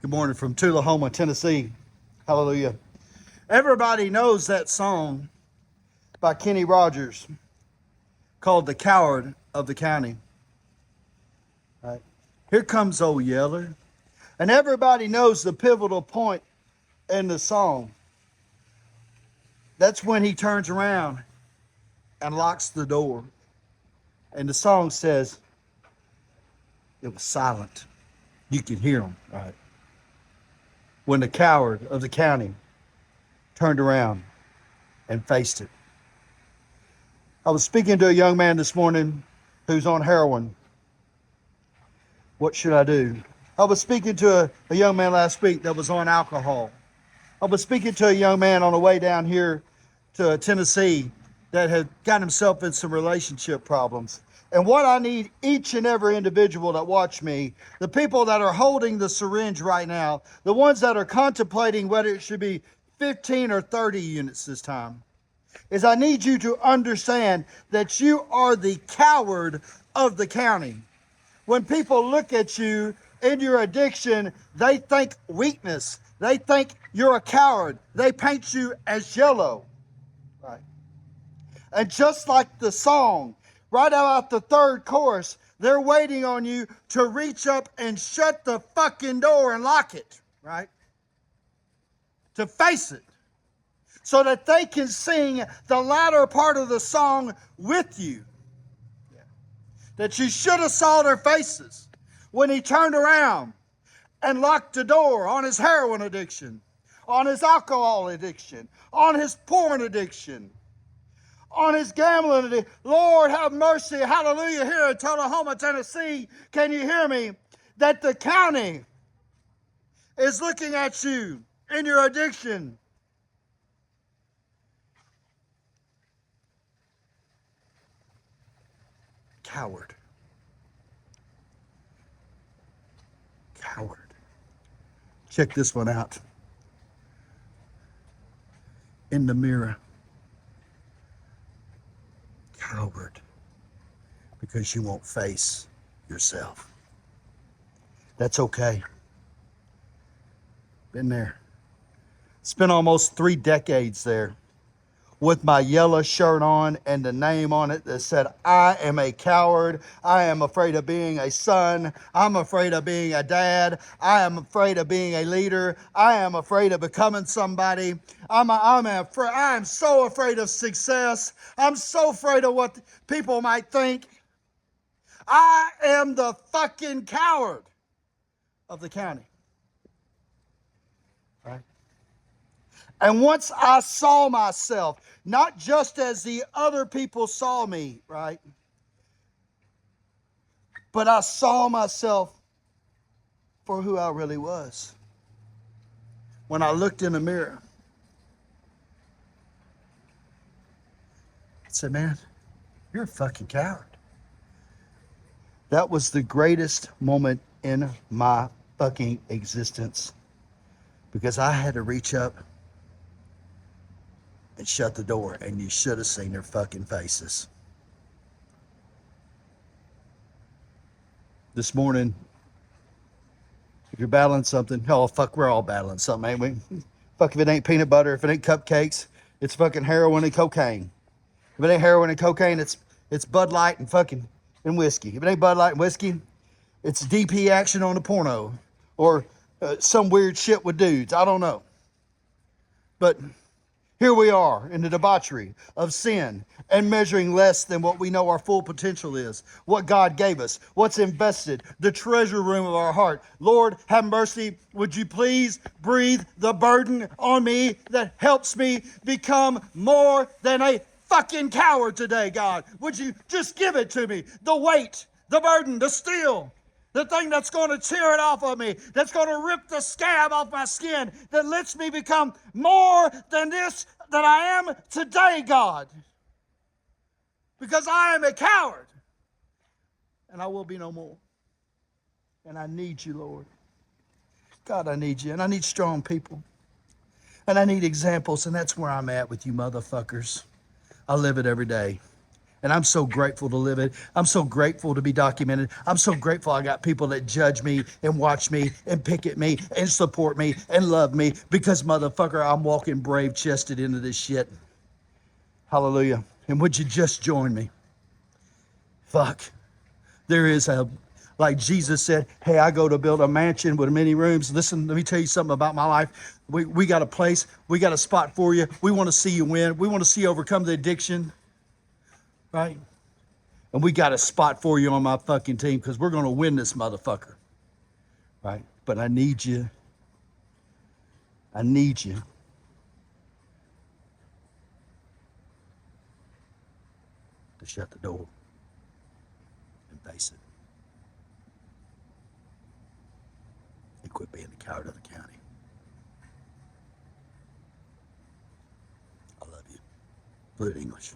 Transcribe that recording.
Good morning from Tullahoma, Tennessee. Hallelujah. Everybody knows that song by Kenny Rogers called The Coward of the County. Right. Here comes Old Yeller. And everybody knows the pivotal point in the song. That's when he turns around and locks the door. And the song says, it was silent. You can hear him, right? When the coward of the county turned around and faced it. I was speaking to a young man this morning who's on heroin. What should I do? I was speaking to a young man last week that was on alcohol. I was speaking to a young man on the way down here to Tennessee that had gotten himself in some relationship problems. And what I need each and every individual that watch me, the people that are holding the syringe right now, the ones that are contemplating whether it should be 15 or 30 units this time, is I need you to understand that you are the coward of the county. When people look at you in your addiction, they think weakness. They think you're a coward. They paint you as yellow. Right. And just like the song, right about the third chorus, they're waiting on you to reach up and shut the fucking door and lock it, right? To face it. So that they can sing the latter part of the song with you. Yeah. That you should have saw their faces when he turned around and locked the door on his heroin addiction, on his alcohol addiction, on his porn addiction, on his gambling addiction. Lord, have mercy. Hallelujah. Here in Tullahoma, Tennessee, can you hear me? That the county is looking at you in your addiction. Coward. Coward. Check this one out. In the mirror. Coward. Because you won't face yourself. That's okay. Been there. Spent almost 3 decades there with my yellow shirt on and the name on it that said, I am a coward. I am afraid of being a son. I'm afraid of being a dad. I am afraid of being a leader. I am afraid of becoming somebody. I am so afraid of success. I'm so afraid of what people might think. I am the fucking coward of the county. Right? And once I saw myself, not just as the other people saw me, right? But I saw myself for who I really was. When I looked in the mirror, I said, man, you're a fucking coward. That was the greatest moment in my fucking existence. Because I had to reach up and shut the door, and you should have seen their fucking faces. This morning, if you're battling something, oh fuck, we're all battling something, ain't we? Fuck if it ain't peanut butter, if it ain't cupcakes, it's fucking heroin and cocaine. If it ain't heroin and cocaine, it's Bud Light and fucking and whiskey. If it ain't Bud Light and whiskey, it's DP action on the porno or some weird shit with dudes. I don't know. But here we are in the debauchery of sin and measuring less than what we know our full potential is, what God gave us, what's invested, the treasure room of our heart. Lord, have mercy. Would you please breathe the burden on me that helps me become more than a fucking coward today, God? Would you just give it to me? The weight, the burden, the steel. The thing that's going to tear it off of me, that's going to rip the scab off my skin, that lets me become more than this that I am today, God. Because I am a coward, and I will be no more. And I need you, Lord. God, I need you, and I need strong people. And I need examples, and that's where I'm at with you motherfuckers. I live it every day. And I'm so grateful to live it. I'm so grateful to be documented. I'm so grateful I got people that judge me and watch me and pick at me and support me and love me because, motherfucker, I'm walking brave chested into this shit. Hallelujah. And would you just join me? Fuck. There is a, like Jesus said, hey, I go to build a mansion with many rooms. Listen, let me tell you something about my life. We got a place. We got a spot for you. We want to see you win. We want to see you overcome the addiction. Right? And we got a spot for you on my fucking team because we're going to win this motherfucker. Right? But I need you. I need you to shut the door and face it. And quit being the coward of the county. I love you. Fluent English.